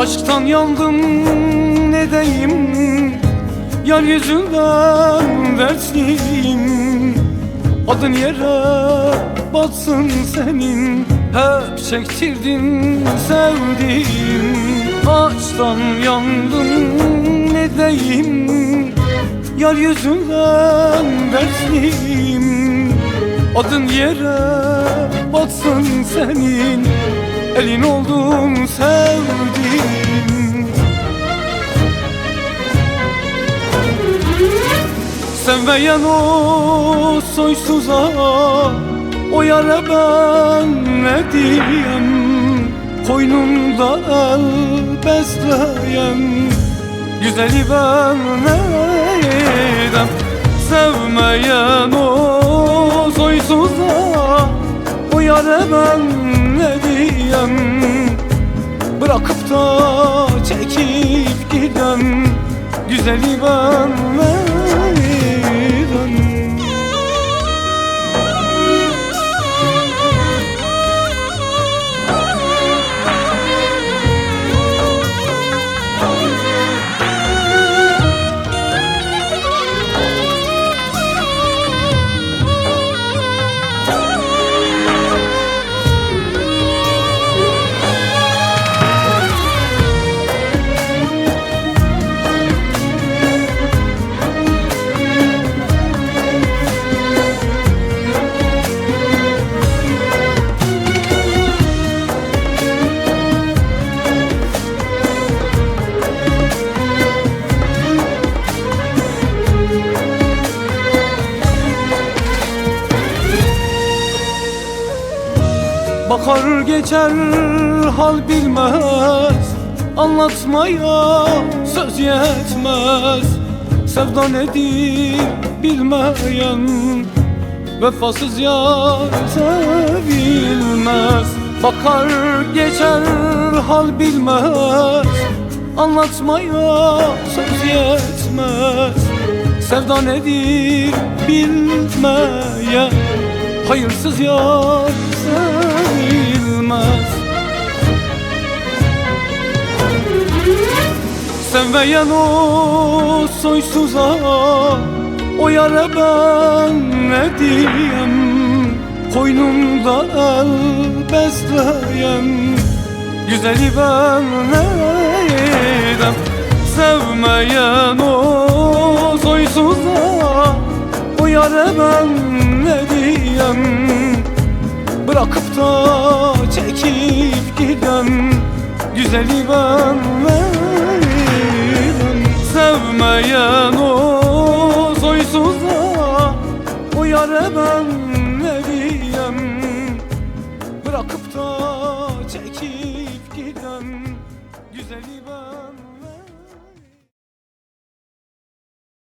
Aşktan yandım ne deyim, yar yüzünden dertliyim. Adın yere batsın senin, hep çektirdin sevdiğim. Aşktan yandım ne deyim, yar yüzünden dertliyim. Adın yere batsın senin, elin oldum sevdiğim. Sevmeyen o soysuza, o yara ben ne diyem? Koynumda el besleyen güzeli ben ne edem? Sevmeyen o soysuza, o yara ben ne diyem? Bırakıp da çekip giden güzeli ben ne edem? Bakar geçer hal bilmez, anlatmaya söz yetmez. Sevda nedir bilmeyen, vefasız yar sevilmez. Bakar geçer hal bilmez, anlatmaya söz yetmez. Sevda nedir bilmeyen, hayırsız yar sevilmez. Sevmeyen o soysuza, o yara ben ne diyem? Koynumda el besleyen güzeli ben ne edem? Sevmeyen o soysuza, o yara ben ne diyem? Bırakıp da çekip giden güzeli ben ne edem? Sevmeyen o soysuza, o yara ben ne diyem? Bırakıp da çekip giden güzeli ben